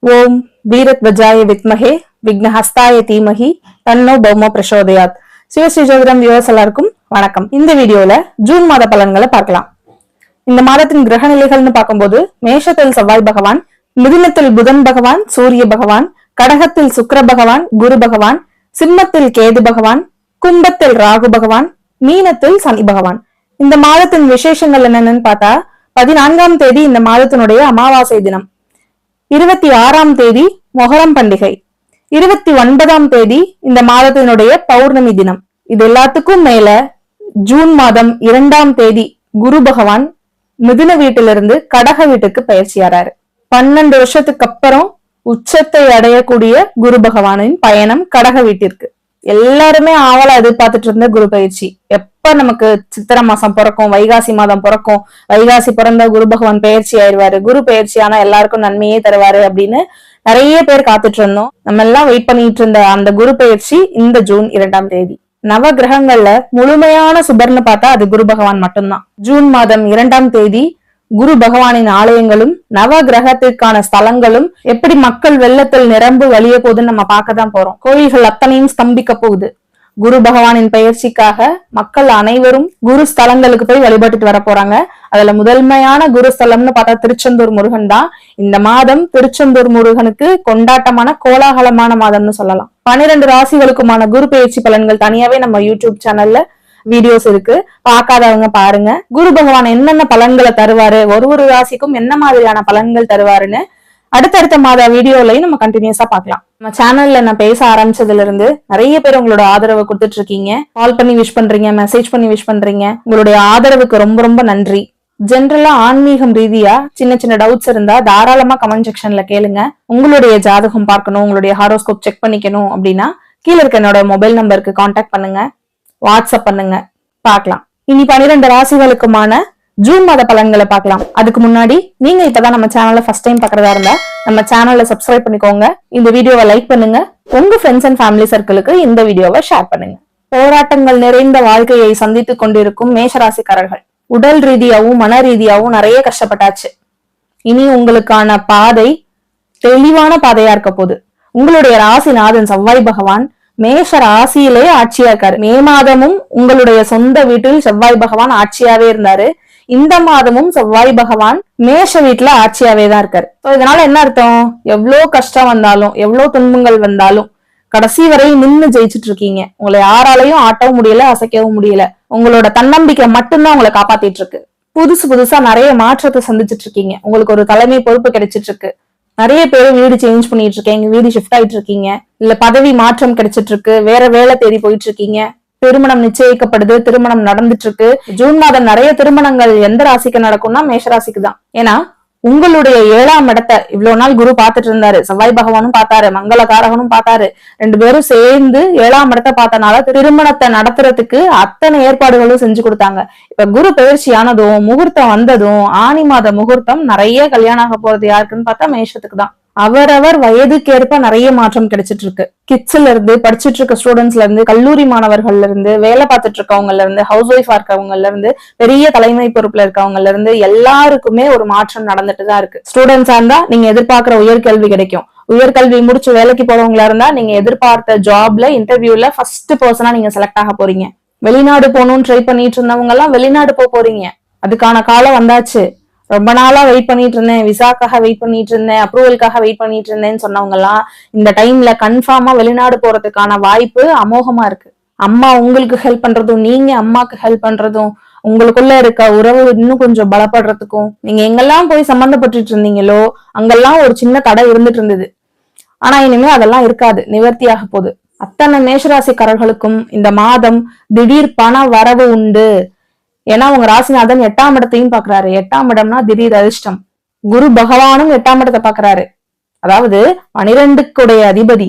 ஓம் வீரத்வஜாய வித்மஹே விக்னஹஸ்தாய தீமஹி தன்னோ பௌம பிரசோதயாத். சிவஸ்ரீ ஜோதிடம் வியூவர்ஸ் எல்லாருக்கும் வணக்கம். இந்த வீடியோல ஜூன் மாத பலன்களை பார்க்கலாம். இந்த மாதத்தின் கிரக நிலைகள்னு பார்க்கும்போது மேஷத்தில் செவ்வாய் பகவான், மிதுனத்தில் புதன் பகவான், சூரிய பகவான், கடகத்தில் சுக்கிர பகவான், குரு பகவான், சிம்மத்தில் கேது பகவான், கும்பத்தில் ராகு பகவான், மீனத்தில் சனி பகவான். இந்த மாதத்தின் விசேஷங்கள் என்னன்னு பார்த்தா 14ஆம் தேதி இந்த மாதத்தினுடைய அமாவாசை தினம், 26ஆம் தேதி மொஹரம் பண்டிகை, 29ஆம் தேதி இந்த மாதத்தினுடைய பௌர்ணமி தினம். இது எல்லாத்துக்கும் மேல ஜூன் மாதம் 2ஆம் தேதி குரு பகவான் மிதுன வீட்டிலிருந்து கடக வீட்டுக்கு பயிற்சியாராரு. 12 வருஷத்துக்கு அப்புறம் உச்சத்தை அடையக்கூடிய குரு பகவானின் பயணம் கடக வீட்டிற்கு. எல்லாருமே ஆவலா எதிர்பார்த்துட்டு இருந்த குரு பயிற்சி எப்ப நமக்கு சித்திரை மாசம் பிறக்கும், வைகாசி மாதம் பிறக்கும், வைகாசி பிறந்த குரு பகவான் பயிற்சி ஆயிடுவாரு, குரு பயிற்சி ஆனா எல்லாருக்கும் நன்மையே தருவாரு அப்படின்னு நிறைய பேர் காத்துட்டு இருந்தோம். நம்ம எல்லாம் வெயிட் பண்ணிட்டு இருந்த அந்த குரு பயிற்சி இந்த ஜூன் 2ஆம் தேதி. நவ கிரகங்கள்ல முழுமையான சுபர்னு பார்த்தா அது குரு பகவான் மட்டும்தான். ஜூன் மாதம் 2ஆம் தேதி குரு பகவானின் ஆலயங்களும் நவ கிரகத்திற்கான ஸ்தலங்களும் எப்படி மக்கள் வெள்ளத்தில் நிரம்பு வழிய போகுதுன்னு நம்ம பார்க்கதான் போறோம். கோயில்கள் அத்தனையும் ஸ்தம்பிக்க போகுது. குரு பகவானின் பயிற்சிக்காக மக்கள் அனைவரும் குரு ஸ்தலங்களுக்கு போய் வழிபட்டுட்டு வர போறாங்க. அதுல முதன்மையான குரு ஸ்தலம்னு பார்த்தா திருச்செந்தூர் முருகன் தான். இந்த மாதம் திருச்செந்தூர் முருகனுக்கு கொண்டாட்டமான கோலாகலமான மாதம்னு சொல்லலாம். 12 ராசிகளுக்குமான குரு பயிற்சி பலன்கள் தனியாவே நம்ம யூடியூப் சேனல்ல வீடியோஸ் இருக்கு, பார்க்காதவங்க பாருங்க. குரு பகவான் என்னென்ன பலன்களை தருவாரு, ஒரு ராசிக்கும் என்ன மாதிரியான பலன்கள் தருவாருன்னு அடுத்தடுத்த மாத வீடியோலையும் நம்ம கண்டினியூஸா பார்க்கலாம். நம்ம சேனல்ல நான் பேச ஆரம்பிச்சதுல இருந்து நிறைய பேர் உங்களோட ஆதரவை கொடுத்துட்டு இருக்கீங்க. கால் பண்ணி விஷ் பண்றீங்க, மெசேஜ் பண்ணி விஷ் பண்றீங்க. உங்களுடைய ஆதரவுக்கு ரொம்ப ரொம்ப நன்றி. ஜென்ரலா ஆன்மீகம் ரீதியா சின்ன சின்ன டவுட்ஸ் இருந்தா தாராளமா கமெண்ட் செக்ஷன்ல கேளுங்க. உங்களுடைய ஜாதகம் பார்க்கணும், உங்களுடைய ஹாரோஸ்கோப் செக் பண்ணிக்கணும் அப்படின்னா கீழே இருக்க என்னோட மொபைல் நம்பருக்கு கான்டாக்ட் பண்ணுங்க, வாட்ஸ்அப் பண்ணுங்க, பார்க்கலாம். இனி 12 ராசிகளுக்குமான ஜூன் மாத பலன்களை பார்க்கலாம். அதுக்கு முன்னாடி நீங்க இப்பதான் நம்ம சேனலை ஃபர்ஸ்ட் டைம் பாக்குறதா இருந்தா நம்ம சேனலை சப்ஸ்கிரைப் பண்ணிக்கோங்க. இந்த வீடியோவை லைக் பண்ணுங்க. உங்க ஃப்ரெண்ட்ஸ் அண்ட் ஃபேமிலி சர்க்கிளுக்கு இந்த வீடியோவை ஷேர் பண்ணுங்க. போராட்டங்கள் நிறைந்த வாழ்க்கையை சந்தித்துக் கொண்டிருக்கும் மேஷராசிக்காரர்கள் உடல் ரீதியாவும் மன ரீதியாவும் நிறைய கஷ்டப்பட்டாச்சு. இனி உங்களுக்கான பாதை தெளிவான பாதையா இருக்க போகுது. உங்களுடைய ராசிநாதன் செவ்வாய் பகவான் மேஷ ராசியிலே ஆட்சியா இருக்காரு. மே மாதமும் உங்களுடைய சொந்த வீட்டில் செவ்வாய் பகவான் ஆட்சியாவே இருந்தாரு. இந்த மாதமும் செவ்வாய் பகவான் மேஷ வீட்டுல ஆட்சியாவே தான் இருக்காரு. இதனால என்ன அர்த்தம்? எவ்வளவு கஷ்டம் வந்தாலும், எவ்வளவு துன்பங்கள் வந்தாலும் கடைசி வரை நின்னு ஜெயிச்சுட்டு இருக்கீங்க. உங்களை யாராலையும் ஆட்டவும் முடியல, அசைக்கவும் முடியல. உங்களோட தன்னம்பிக்கை மட்டும்தான் உங்களை காப்பாத்திட்டு இருக்கு. புதுசா நிறைய மாற்றத்தை சந்திச்சுட்டு இருக்கீங்க. உங்களுக்கு ஒரு தலைமை பொறுப்பு கிடைச்சிட்டு இருக்கு. நிறைய பேர் வீடு சேஞ்ச் பண்ணிட்டு இருக்கீங்க, வீடு ஷிஃப்ட் ஆயிட்டு இருக்கீங்க, இல்ல பதவி மாற்றம் கிடைச்சிட்டு இருக்கு, வேற வேலை தேடி போயிட்டு இருக்கீங்க, திருமணம் நிச்சயிக்கப்படுது, திருமணம் நடந்துட்டு இருக்கு. ஜூன் மாதம் நிறைய திருமணங்கள் எந்த ராசிக்கு நடக்கும்னா மேஷராசிக்கு தான். ஏன்னா உங்களுடைய 7ஆம் இடத்தை இவ்வளவு நாள் குரு பார்த்துட்டு இருந்தாரு. செவ்வாய் பகவானும் பார்த்தாரு, மங்களகாரகனும் பார்த்தாரு. 2 பேரும் சேர்ந்து 7ஆம் இடத்தை பார்த்தனால திருமணத்தை நடத்துறதுக்கு அத்தனை ஏற்பாடுகளும் செஞ்சு கொடுத்தாங்க. இப்ப குரு பயிற்சியானதும் முகூர்த்தம் வந்ததும் ஆனி மாத முகூர்த்தம் நிறைய கல்யாணம் ஆக போறது யாருக்குன்னு பார்த்தா மேஷத்துக்கு தான். அவரவர் வயதுக்கேற்ப நிறைய மாற்றம் கிடைச்சிட்டு இருக்கு. கிட்ஸ்ல இருந்து, படிச்சுட்டு இருக்க ஸ்டூடெண்ட்ஸ்ல இருந்து, கல்லூரி மாணவர்கள்ல இருந்து, வேலை பார்த்துட்டு இருக்கவங்கல இருந்து, ஹவுஸ் ஒய்ஃபா இருக்கவங்கல இருந்து, பெரிய தலைமை பொறுப்புல இருக்கவங்கல இருந்து எல்லாருக்குமே ஒரு மாற்றம் நடந்துட்டு தான் இருக்கு. ஸ்டூடெண்ட்ஸா இருந்தா நீங்க எதிர்பார்க்கிற உயர்கல்வி கிடைக்கும். உயர்கல்வி முடிச்சு வேலைக்கு போறவங்களா இருந்தா நீங்க எதிர்பார்த்த ஜாப்ல இன்டர்வியூல ஃபர்ஸ்ட் பர்சனா நீங்க செலக்ட் ஆக போறீங்க. வெளிநாடு போகணும்னு ட்ரை பண்ணிட்டு இருந்தவங்க எல்லாம் வெளிநாடு போறீங்க. அதுக்கான காலம் வந்தாச்சு. ரொம்ப நாளா வெயிட் பண்ணிட்டு இருந்தேன், விசாக்காக வெயிட் பண்ணிட்டு இருந்தேன், அப்ரூவலுக்காக வெயிட் பண்ணிட்டு இருந்தேன்னு சொன்னவங்க எல்லாம் இந்த டைம்ல கன்ஃபார்மா வெளிநாடு போறதுக்கான வாய்ப்பு அமோகமா இருக்கு. அம்மா உங்களுக்கு ஹெல்ப் பண்றதும், நீங்க அம்மாக்கு ஹெல்ப் பண்றதும், உங்களுக்குள்ள இருக்க உறவு இன்னும் கொஞ்சம் பலப்படுறதுக்கும், நீங்க எங்கெல்லாம் போய் சம்பந்தப்பட்டு இருந்தீங்களோ அங்கெல்லாம் ஒரு சின்ன தடை இருந்துட்டு இருந்தது. ஆனா இனிமே அதெல்லாம் இருக்காது, நிவர்த்தியாக போகுது. அத்தனை மேஷராசிக்காரர்களுக்கும் இந்த மாதம் திடீர் பண வரவு உண்டு. ஏன்னா உங்க ராசிநாதன் 8ஆம் இடத்தையும் பாக்குறாரு. 8ஆம் இடம்னா திடீர் அதிர்ஷ்டம். குரு பகவானும் 8ஆம் இடத்தை பாக்குறாரு. அதாவது 12க்குடைய அதிபதி,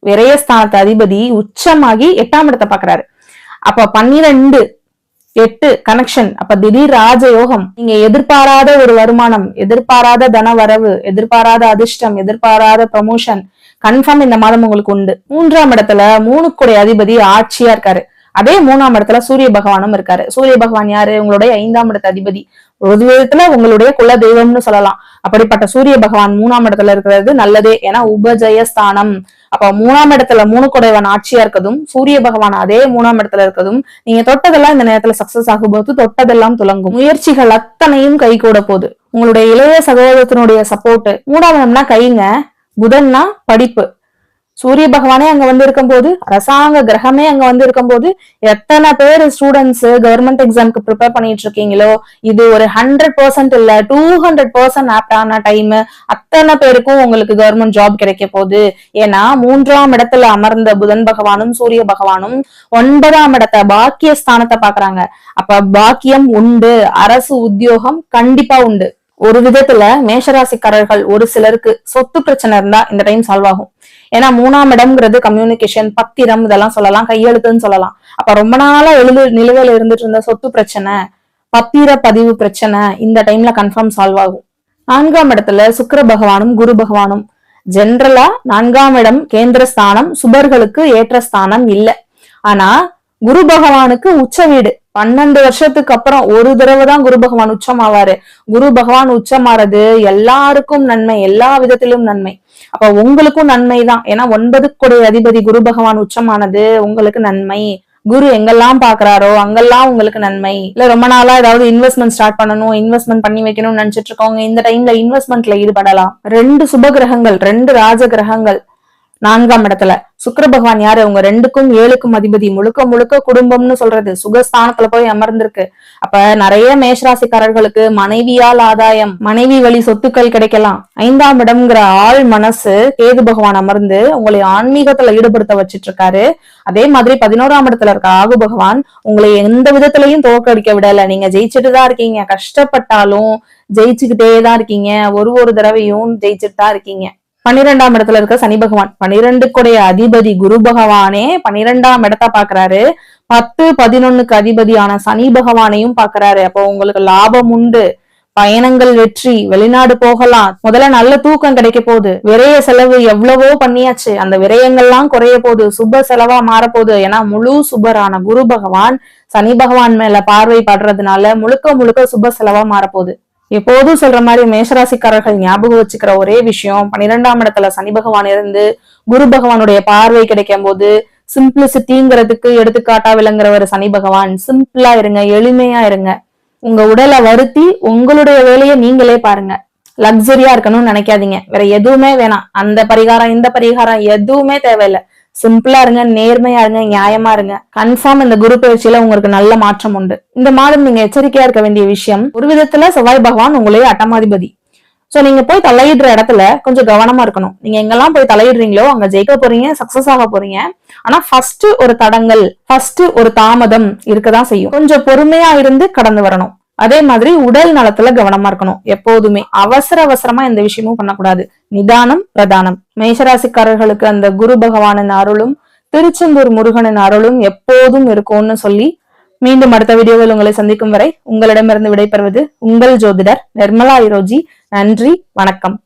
விரயஸ்தானத்து அதிபதி உச்சமாகி 8ஆம் இடத்தை பாக்குறாரு. அப்ப 12 8 கனெக்ஷன். அப்ப திடீர் ராஜயோகம். நீங்க எதிர்பாராத ஒரு வருமானம், எதிர்பாராத தன வரவு, எதிர்பாராத அதிர்ஷ்டம், எதிர்பாராத ப்ரமோஷன் கன்ஃபார்ம் இந்த மாதம் உங்களுக்கு உண்டு. 3ஆம் இடத்துல 3க்குடைய அதிபதி ஆட்சியா இருக்காரு. அதே 3ஆம் இடத்துல சூரிய பகவானும் இருக்காரு. சூரிய பகவான் யாரு? உங்களுடைய 5ஆம் இடத்து அதிபதி. ஒரு விதத்துல உங்களுடைய குல தெய்வம்னு சொல்லலாம். அப்படிப்பட்ட சூரிய பகவான் 3ஆம் இடத்துல இருக்கிறது நல்லதே. ஏன்னா உபஜயஸ்தானம். அப்ப 3ஆம் இடத்துல 3 குடைவன் ஆட்சியா இருக்கதும், சூரிய பகவான் அதே 3ஆம் இடத்துல இருக்கதும், நீங்க தொட்டதெல்லாம் இந்த நேரத்துல சக்சஸ் ஆகும்போது தொட்டதெல்லாம் துலங்கும். முயற்சிகள் அத்தனையும் கை கூட போகுது. உங்களுடைய இளைய சகோதரத்தினுடைய சப்போர்ட். 3ஆம் இடம்னா கைங்க, புதன்னா படிப்பு. சூரிய பகவானே அங்க வந்து இருக்கும் போது, அரசாங்க கிரகமே அங்க வந்து இருக்கும் போது, எத்தனை பேர் ஸ்டூடெண்ட்ஸ் கவர்மெண்ட் எக்ஸாம்க்கு ப்ரிப்பேர் பண்ணிட்டு இருக்கீங்களோ, இது ஒரு 100% இல்ல 200% ஆப்டான டைம். அத்தனை பேருக்கும் உங்களுக்கு கவர்மெண்ட் ஜாப் கிடைக்க போகுது. ஏன்னா 3ஆம் இடத்துல அமர்ந்த புதன் பகவானும் சூரிய பகவானும் 9ஆம் இடத்தை பாக்கிய ஸ்தானத்தை பாக்குறாங்க. அப்ப பாக்கியம் உண்டு, அரசு உத்தியோகம் கண்டிப்பா உண்டு. ஒரு விதத்துல மேஷராசிக்காரர்கள் ஒரு சிலருக்கு சொத்து பிரச்சனை இருந்தா இந்த டைம் சால்வ் ஆகும். ஏன்னா 3ஆம் இடம்ங்கிறது கம்யூனிகேஷன், பத்திரம், இதெல்லாம் சொல்லலாம், கையெழுத்துன்னு சொல்லலாம். அப்ப ரொம்ப நாளா நிலுவையில இருந்துட்டு இருந்த சொத்து பிரச்சனை, பத்திர பதிவு பிரச்சனை இந்த டைம்ல கன்ஃபார்ம் சால்வ் ஆகும். 4ஆம் இடத்துல சுக்கிர பகவானும் குரு பகவானும். ஜென்ரலா 4ஆம் இடம் கேந்திர ஸ்தானம், சுபர்களுக்கு ஏற்ற ஸ்தானம் இல்ல. ஆனா குரு பகவானுக்கு உச்ச வீடு. 12 வருஷத்துக்கு அப்புறம் ஒரு தடவை தான் குரு பகவான் உச்சமாவாரு. குரு பகவான் உச்சமாறது எல்லாருக்கும் நன்மை, எல்லா விதத்திலும் நன்மை. அப்ப உங்களுக்கும் நன்மைதான். ஏன்னா 9 குடைய அதிபதி குரு பகவான் உச்சமானது உங்களுக்கு நன்மை. குரு எங்கெல்லாம் பாக்குறாரோ அங்கெல்லாம் உங்களுக்கு நன்மை. இல்ல ரொம்ப நாளா ஏதாவது இன்வெஸ்ட்மெண்ட் ஸ்டார்ட் பண்ணணும், இன்வெஸ்ட்மெண்ட் பண்ணி வைக்கணும்னு நினைச்சிட்டு இருக்கவங்க இந்த டைம்ல இன்வெஸ்ட்மெண்ட்ல ஈடுபடலாம். 2 சுப கிரகங்கள், 2 ராஜ கிரகங்கள் 4ஆம் இடத்துல. சுக்கிர பகவான் யாரு? உங்க 2க்கும் 7க்கும் அதிபதி. முழுக்க முழுக்க குடும்பம்னு சொல்றது சுகஸ்தானத்துல போய் அமர்ந்திருக்கு. அப்ப நிறைய மேஷராசிக்காரர்களுக்கு மனைவியால் ஆதாயம், மனைவி வழி சொத்துக்கள் கிடைக்கலாம். 5ஆம் இடம்ங்கிற ஆள் மனசு கேது பகவான் அமர்ந்து உங்களை ஆன்மீகத்துல ஈடுபடுத்த வச்சிட்டு இருக்காரு. அதே மாதிரி 11ஆம் இடத்துல இருக்க ராகு பகவான் உங்களை எந்த விதத்திலையும் தோற்கடிக்க விடல. நீங்க ஜெயிச்சுட்டுதான் இருக்கீங்க. கஷ்டப்பட்டாலும் ஜெயிச்சுக்கிட்டேதான் இருக்கீங்க. ஒரு தடவையும் ஜெயிச்சுட்டு தான் இருக்கீங்க. 12ஆம் இடத்துல இருக்க சனி பகவான், 12 குடைய அதிபதி குரு பகவானே 12ஆம் இடத்த பாக்குறாரு. 10, 11க்கு அதிபதியான சனி பகவானையும் பாக்குறாரு. அப்போ உங்களுக்கு லாபம் உண்டு, பயணங்கள் வெற்றி, வெளிநாடு போகலாம். முதல்ல நல்ல தூக்கம் கிடைக்க போகுது. விரய செலவு எவ்வளவோ பண்ணியாச்சு, அந்த விரயங்கள்லாம் குறைய போகுது, சுப செலவா மாறப்போகுது. ஏன்னா முழு சுபரான குரு பகவான் சனி பகவான் மேல பார்வை படுறதுனால முழுக்க முழுக்க சுப செலவா மாறப்போகுது. எப்போதும் சொல்ற மாதிரி மேஷராசிக்காரர்கள் ஞாபகம் வச்சுக்கிற ஒரே விஷயம், 12ஆம் இடத்துல சனி பகவான் இருந்து குரு பகவானுடைய பார்வை கிடைக்கும் போது சிம்பிளிசிட்டிங்கிறதுக்கு எடுத்துக்காட்டா விளங்குறவர் சனி பகவான். சிம்பிளா இருங்க, எளிமையா இருங்க. உங்க உடலை வருத்தி உங்களுடைய வேலையை நீங்களே பாருங்க. லக்ஸரியா இருக்கணும்னு நினைக்காதீங்க. வேற எதுவுமே வேணாம். அந்த பரிகாரம் இந்த பரிகாரம் எதுவுமே தேவையில்லை. சிம்பிளா இருங்க, நேர்மையா இருங்க, நியாயமா இருங்க. கன்ஃபார்ம் இந்த குரு பயிற்சியில உங்களுக்கு நல்ல மாற்றம் உண்டு. இந்த மாதம் நீங்க எச்சரிக்கையா இருக்க வேண்டிய விஷயம், ஒரு விதத்துல செவ்வாய் பகவான் உங்களுடைய அட்டமாதிபதி. சோ நீங்க போய் தலையிடுற இடத்துல கொஞ்சம் கவனமா இருக்கணும். நீங்க எங்கெல்லாம் போய் தலையிடுறீங்களோ அங்க ஜெயிக்க போறீங்க, சக்சஸ் ஆக போறீங்க. ஆனா ஃபர்ஸ்ட் ஒரு தடங்கல், ஃபர்ஸ்ட் ஒரு தாமதம் இருக்கதான் செய்யும். கொஞ்சம் பொறுமையா இருந்து கடந்து வரணும். அதே மாதிரி உடல் நலத்துல கவனமா இருக்கணும். எப்போதுமே அவசரமா எந்த விஷயமும் பண்ணக்கூடாது. நிதானம் பிரதானம். மேஷராசிக்காரர்களுக்கு அந்த குரு பகவானின் அருளும் திருச்செந்தூர் முருகனின் அருளும் எப்போதும் இருக்கும்னு சொல்லி மீண்டும் அடுத்த வீடியோவில் உங்களை சந்திக்கும் வரை உங்களிடமிருந்து விடைபெறுவது உங்கள் ஜோதிடர் நிர்மலா இரோஜி. நன்றி, வணக்கம்.